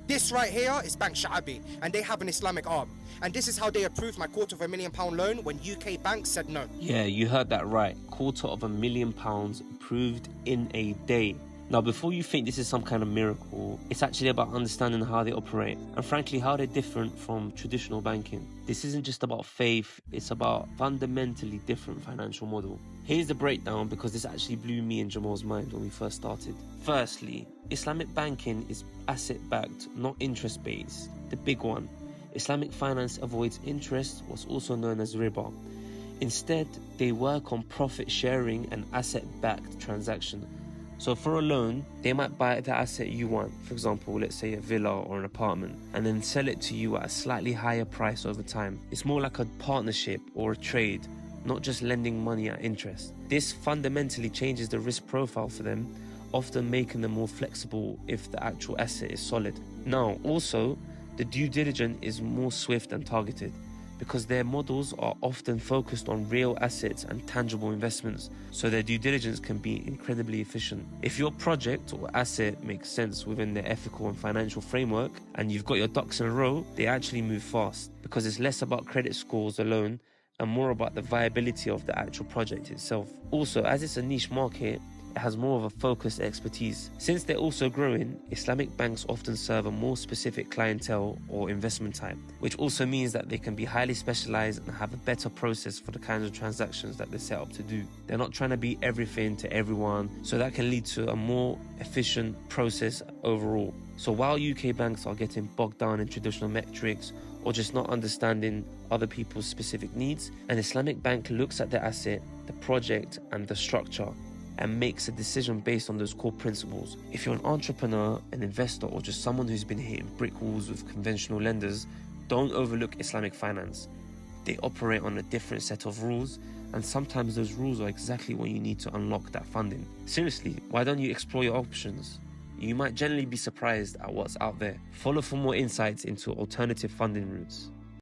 This right here is Bank Sha'abi, and they have an Islamic arm. And this is how they approved my £250,000 loan when UK banks said no. Yeah, you heard that right. £250,000 approved in a day. Now, before you think this is some kind of miracle, it's actually about understanding how they operate and frankly how they're different from traditional banking. This isn't just about faith, it's about fundamentally different financial model. Here's the breakdown because this actually blew me and Jamal's mind when we first started. Firstly, Islamic banking is asset-backed, not interest-based. The big one. Islamic finance avoids interest, what's also known as riba. Instead, they work on profit sharing and asset-backed transaction. So for a loan, they might buy the asset you want, for example, let's say a villa or an apartment, and then sell it to you at a slightly higher price over time. It's more like a partnership or a trade, not just lending money at interest. This fundamentally changes the risk profile for them, often making them more flexible if the actual asset is solid. Now, also, the due diligence is more swift and targeted, because their models are often focused on real assets and tangible investments, so their due diligence can be incredibly efficient. If your project or asset makes sense within their ethical and financial framework, and you've got your ducks in a row, they actually move fast, because it's less about credit scores alone and more about the viability of the actual project itself. Also, as it's a niche market, it has more of a focused expertise. Since they're also growing, Islamic banks often serve a more specific clientele or investment type, which also means that they can be highly specialized and have a better process for the kinds of transactions that they're set up to do. They're not trying to be everything to everyone, so that can lead to a more efficient process overall. So while UK banks are getting bogged down in traditional metrics or just not understanding other people's specific needs, an Islamic bank looks at the asset, the project, and the structure and makes a decision based on those core principles. If you're an entrepreneur, an investor, or just someone who's been hitting brick walls with conventional lenders, don't overlook Islamic finance. They operate on a different set of rules, and sometimes those rules are exactly what you need to unlock that funding. Seriously, why don't you explore your options? You might generally be surprised at what's out there. Follow for more insights into alternative funding routes.